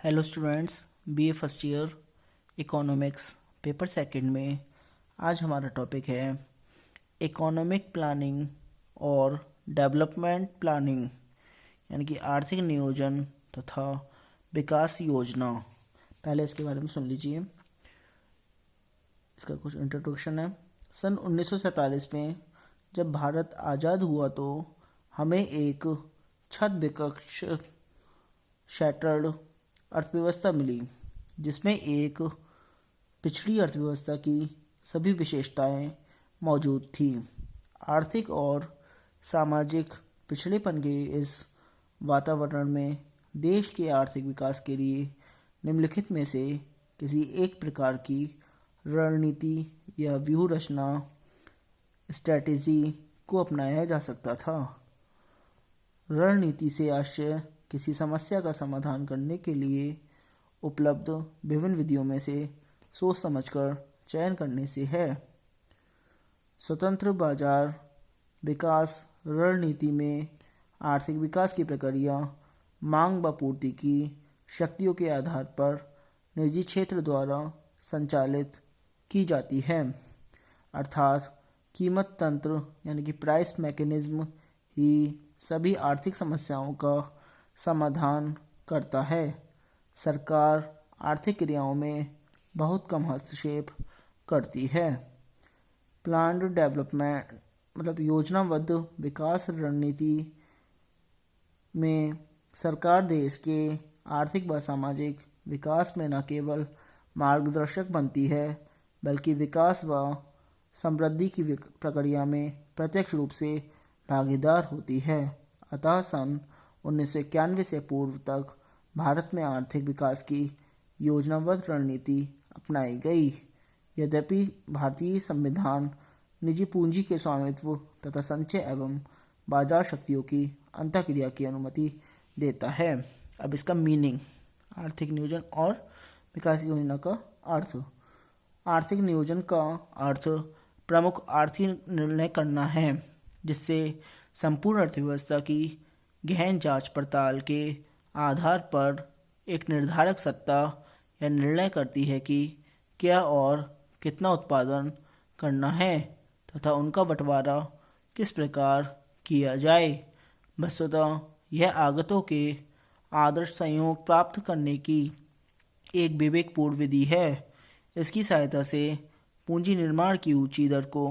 Hello students, BA first year economics paper second में आज हमारा टॉपिक है इकोनॉमिक प्लानिंग और डेवलपमेंट प्लानिंग, यानी कि आर्थिक नियोजन तथा विकास योजना। पहले इसके बारे में सुन लीजिए। इसका कुछ इंट्रोडक्शन है। सन 1947 में जब भारत आज़ाद हुआ तो हमें एक छत विकक्ष शैटर्ड अर्थव्यवस्था मिली, जिसमें एक पिछड़ी अर्थव्यवस्था की सभी विशेषताएं मौजूद थी। आर्थिक और सामाजिक पिछड़ेपन के इस वातावरण में देश के आर्थिक विकास के लिए निम्नलिखित में से किसी एक प्रकार की रणनीति या व्यूह रचना स्ट्रैटेजी को अपनाया जा सकता था। रणनीति से आशय किसी समस्या का समाधान करने के लिए उपलब्ध विभिन्न विधियों में से सोच समझकर चयन करने से है। स्वतंत्र बाजार विकास रणनीति में आर्थिक विकास की प्रक्रिया मांग व पूर्ति की शक्तियों के आधार पर निजी क्षेत्र द्वारा संचालित की जाती है, अर्थात कीमत तंत्र यानी कि प्राइस मैकेनिज्म ही सभी आर्थिक समस्याओं का समाधान करता है। सरकार आर्थिक क्रियाओं में बहुत कम हस्तक्षेप करती है। प्लान्ड डेवलपमेंट मतलब योजनाबद्ध विकास रणनीति में सरकार देश के आर्थिक व सामाजिक विकास में न केवल मार्गदर्शक बनती है, बल्कि विकास व समृद्धि की प्रक्रिया में प्रत्यक्ष रूप से भागीदार होती है। अतः सन 1991 से पूर्व तक भारत में आर्थिक विकास की योजनाबद्ध रणनीति अपनाई गई। यद्यपि भारतीय संविधान निजी पूंजी के स्वामित्व तथा संचय एवं बाजार शक्तियों की अंतःक्रिया की अनुमति देता है। अब इसका मीनिंग, आर्थिक नियोजन और विकास योजना का अर्थ। आर्थिक नियोजन का अर्थ प्रमुख आर्थिक निर्णय करना है, जिससे संपूर्ण अर्थव्यवस्था की गहन जांच पड़ताल के आधार पर एक निर्धारक सत्ता यह निर्णय करती है कि क्या और कितना उत्पादन करना है तथा उनका बंटवारा किस प्रकार किया जाए। वस्तुतः यह आगतों के आदर्श संयोग प्राप्त करने की एक विवेकपूर्ण विधि है। इसकी सहायता से पूंजी निर्माण की ऊंची दर को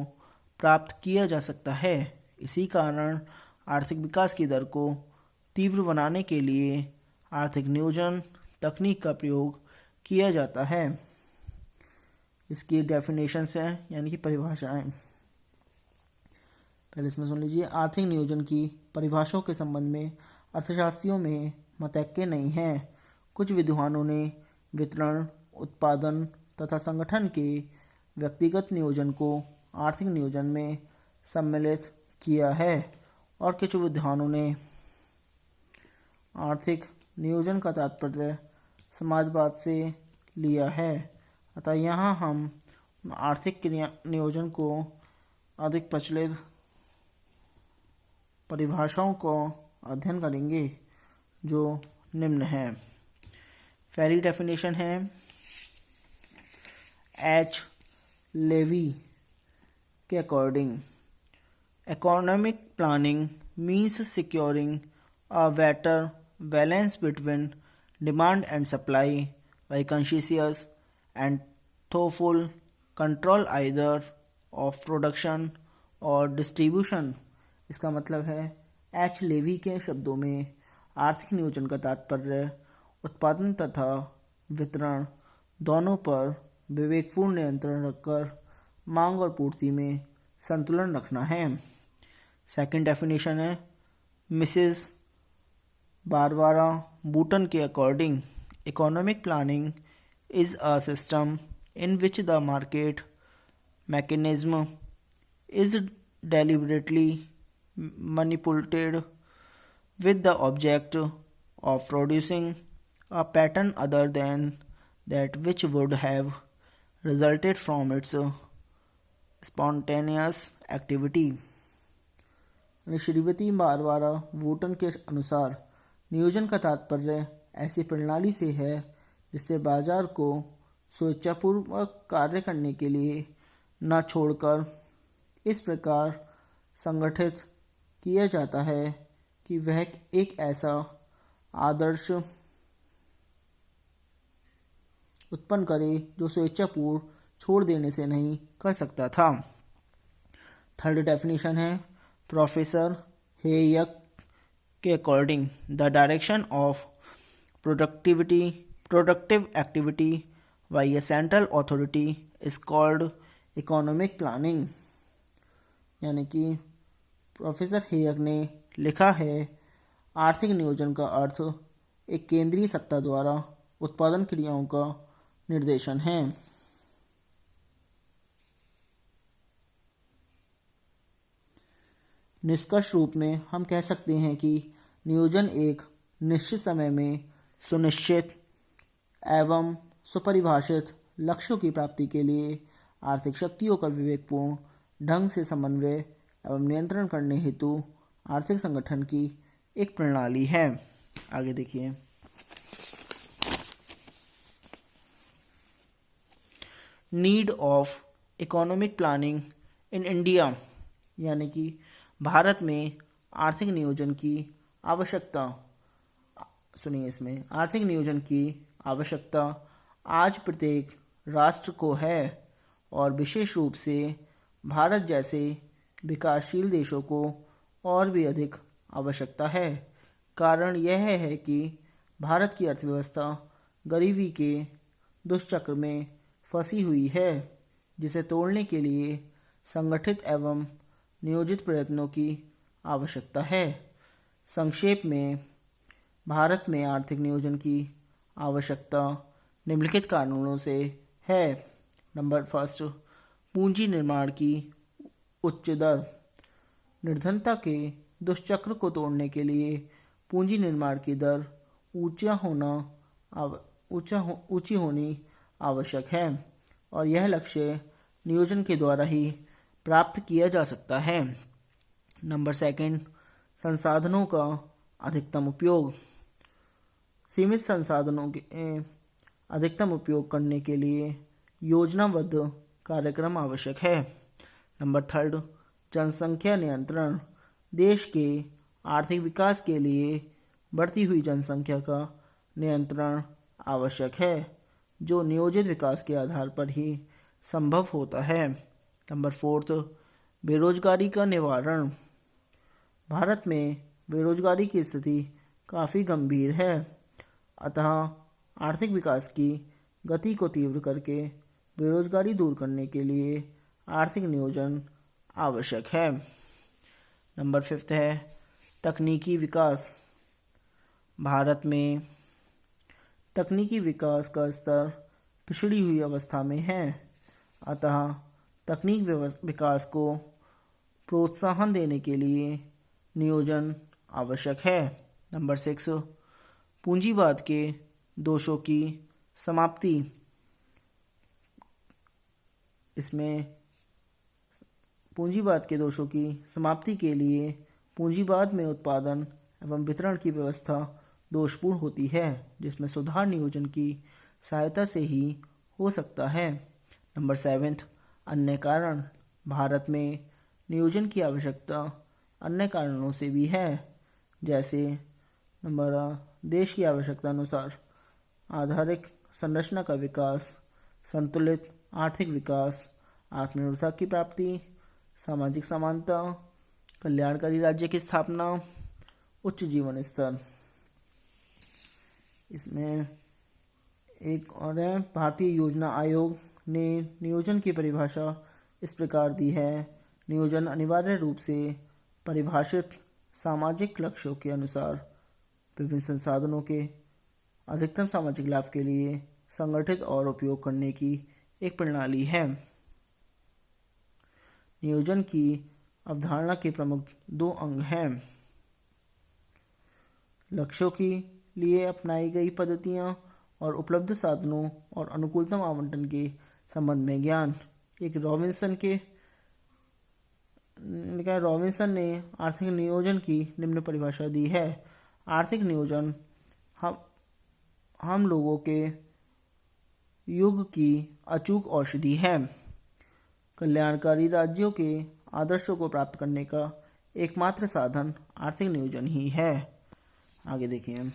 प्राप्त किया जा सकता है। इसी कारण आर्थिक विकास की दर को तीव्र बनाने के लिए आर्थिक नियोजन तकनीक का प्रयोग किया जाता है। इसकी डेफिनेशंस हैं यानी कि परिभाषाएं। पहले इसमें सुन लीजिए। आर्थिक नियोजन की परिभाषाओं के संबंध में अर्थशास्त्रियों में मतैक्य नहीं है। कुछ विद्वानों ने वितरण, उत्पादन तथा संगठन के व्यक्तिगत नियोजन को आर्थिक नियोजन में सम्मिलित किया है और कुछ विद्वानों ने आर्थिक नियोजन का तात्पर्य समाजवाद से लिया है। अतः यहाँ हम आर्थिक नियोजन को अधिक प्रचलित परिभाषाओं को अध्ययन करेंगे, जो निम्न है। पहली डेफिनेशन है एच लेवी के according, economic planning means securing a better balance between demand and supply by conscious and thoughtful control either of production or distribution। इसका मतलब है एच लेवी के शब्दों में आर्थिक नियोजन का तात्पर्य उत्पादन तथा वितरण दोनों पर विवेकपूर्ण नियंत्रण रखकर मांग और पूर्ति में संतुलन रखना है। सेकंड डेफिनेशन है मिसेस बारबारा बूटन के according, economic planning is a system in which the market mechanism is deliberately manipulated with the object of producing a pattern other than that which would have resulted from its spontaneous activity। Shrimati Barbara Wootton के अनुसार नियोजन का तात्पर्य ऐसी प्रणाली से है जिससे बाजार को स्वेच्छापूर्वक कार्य करने के लिए न छोड़कर इस प्रकार संगठित किया जाता है कि वह एक ऐसा आदर्श उत्पन्न करे जो स्वेच्छापूर्व छोड़ देने से नहीं कर सकता था। थर्ड डेफिनेशन है प्रोफेसर हेयक के according the direction of productive activity by A central authority is called economic planning. यानी कि प्रोफेसर हेयक ने लिखा है आर्थिक नियोजन का अर्थ एक केंद्रीय सत्ता द्वारा उत्पादन क्रियाओं का निर्देशन है। निष्कर्ष रूप में हम कह सकते हैं कि नियोजन एक निश्चित समय में सुनिश्चित एवं सुपरिभाषित लक्ष्यों की प्राप्ति के लिए आर्थिक शक्तियों का विवेकपूर्ण ढंग से समन्वय एवं नियंत्रण करने हेतु आर्थिक संगठन की एक प्रणाली है। आगे देखिए, need of economic planning in India. यानी कि भारत में आर्थिक नियोजन की आवश्यकता, सुनिए इसमें, आर्थिक नियोजन की आवश्यकता आज प्रत्येक राष्ट्र को है और विशेष रूप से भारत जैसे विकासशील देशों को और भी अधिक आवश्यकता है। कारण यह है कि भारत की अर्थव्यवस्था गरीबी के दुष्चक्र में फंसी हुई है, जिसे तोड़ने के लिए संगठित एवं नियोजित प्रयत्नों की आवश्यकता है। संक्षेप में, भारत में आर्थिक नियोजन की आवश्यकता निम्नलिखित कारणों से है। नंबर फर्स्ट, पूंजी निर्माण की उच्च दर। निर्धनता के दुष्चक्र को तोड़ने के लिए पूंजी निर्माण की दर ऊंची होनी आवश्यक है और यह लक्ष्य नियोजन के द्वारा ही प्राप्त किया जा सकता है। नंबर सेकंड, संसाधनों का अधिकतम उपयोग। सीमित संसाधनों के अधिकतम उपयोग करने के लिए योजनाबद्ध कार्यक्रम आवश्यक है। नंबर थर्ड, जनसंख्या नियंत्रण। देश के आर्थिक विकास के लिए बढ़ती हुई जनसंख्या का नियंत्रण आवश्यक है, जो नियोजित विकास के आधार पर ही संभव होता है। नंबर फोर्थ, बेरोजगारी का निवारण। भारत में बेरोजगारी की स्थिति काफ़ी गंभीर है, अतः आर्थिक विकास की गति को तीव्र करके बेरोजगारी दूर करने के लिए आर्थिक नियोजन आवश्यक है। नंबर फिफ्थ है तकनीकी विकास। भारत में तकनीकी विकास का स्तर पिछड़ी हुई अवस्था में है, अतः तकनीक विकास को प्रोत्साहन देने के लिए नियोजन आवश्यक है। नंबर सिक्स, पूंजीवाद के दोषों की समाप्ति। इसमें पूंजीवाद के दोषों की समाप्ति के लिए पूंजीवाद में उत्पादन एवं वितरण की व्यवस्था दोषपूर्ण होती है, जिसमें सुधार नियोजन की सहायता से ही हो सकता है। नंबर सेवेंथ, अन्य कारण। भारत में नियोजन की आवश्यकता अन्य कारणों से भी है, जैसे नंबर देश की आवश्यकता अनुसार आधारिक संरचना का विकास, संतुलित आर्थिक विकास, आत्मनिर्भरता की प्राप्ति, सामाजिक समानता, कल्याणकारी राज्य की स्थापना, उच्च जीवन स्तर। इसमें एक और है, भारतीय योजना आयोग ने नियोजन की परिभाषा इस प्रकार दी है। नियोजन अनिवार्य रूप से परिभाषित सामाजिक लक्ष्यों के अनुसार विभिन्न संसाधनों के अधिकतम सामाजिक लाभ के लिए संगठित और उपयोग करने की एक प्रणाली है। नियोजन की अवधारणा के प्रमुख दो अंग हैं: लक्ष्यों के लिए अपनाई गई पद्धतियां और उपलब्ध साधनों और अनुकूलतम आवंटन के संबंध में ज्ञान। एक रॉबिन्सन ने आर्थिक नियोजन की निम्न परिभाषा दी है। आर्थिक नियोजन हम लोगों के युग की अचूक औषधि है। कल्याणकारी राज्यों के आदर्शों को प्राप्त करने का एकमात्र साधन आर्थिक नियोजन ही है। आगे देखिए,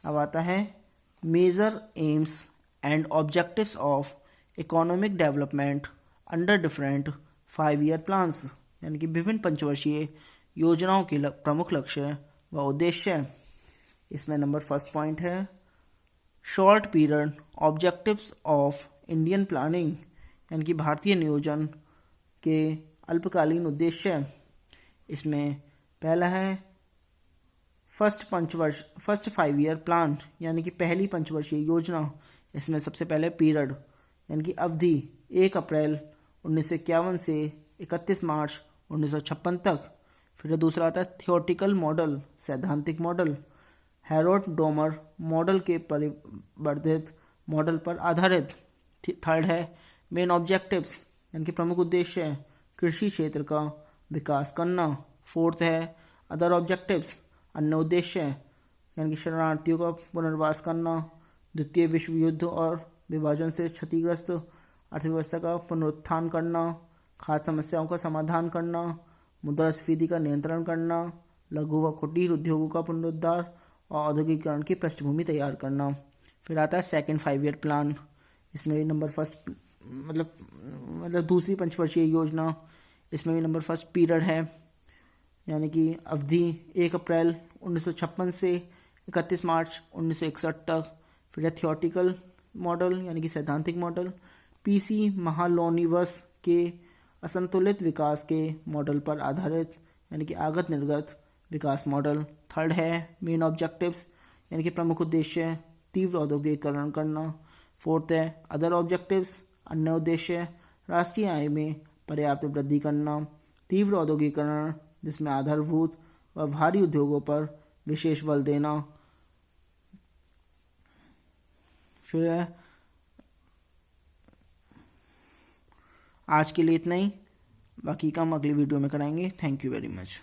अब आता है major aims and objectives of economic development under different 5 year plans, यानी कि विभिन्न पंचवर्षीय योजनाओं के प्रमुख लक्ष्य व उद्देश्य। इसमें नंबर फर्स्ट पॉइंट है short period objectives of Indian planning, यानी कि भारतीय नियोजन के अल्पकालीन उद्देश्य। इसमें पहला है फर्स्ट 5 ईयर प्लान, यानी कि पहली पंचवर्षीय योजना। इसमें सबसे पहले पीरियड यानी कि अवधि 1 अप्रैल 1951 से 31 मार्च 1956 तक। फिर दूसरा आता है थियोटिकल मॉडल, सैद्धांतिक मॉडल, हैरोल्ड डोमर मॉडल के परिवर्धित मॉडल पर आधारित। थर्ड है मेन ऑब्जेक्टिव्स, यानी कि प्रमुख उद्देश्य, कृषि क्षेत्र का विकास करना। फोर्थ है अदर ऑब्जेक्टिव्स, अन्य उद्देश्य, यानी कि शरणार्थियों का पुनर्वास करना, द्वितीय विश्व युद्ध और विभाजन से क्षतिग्रस्त अर्थव्यवस्था का पुनरुत्थान करना, खाद्य समस्याओं का समाधान करना, मुद्रास्फीति का नियंत्रण करना, लघु व कुटीर उद्योगों का पुनरुद्धार और औद्योगिकरण की पृष्ठभूमि तैयार करना। फिर आता है सेकंड 5 ईयर प्लान। इसमें भी नंबर फर्स्ट मतलब दूसरी पंचवर्षीय योजना। इसमें भी नंबर फर्स्ट पीरियड है, यानी कि अवधि 1 अप्रैल 1956 से 31 मार्च 1961 तक। फिर है थियोटिकल मॉडल, यानी कि सैद्धांतिक मॉडल, पीसी महालोनिवस के असंतुलित विकास के मॉडल पर आधारित, यानी कि आगत निर्गत विकास मॉडल। थर्ड है मेन ऑब्जेक्टिव्स, यानी कि प्रमुख उद्देश्य, तीव्र औद्योगिकरण करना। फोर्थ है अदर ऑब्जेक्टिव्स, अन्य उद्देश्य, राष्ट्रीय आय में पर्याप्त वृद्धि करना, तीव्र औद्योगिकरण जिसमें आधारभूत व भारी उद्योगों पर विशेष बल देना। फिर है आज के लिए इतना ही, बाकी का हम अगली वीडियो में कराएंगे। Thank you very much.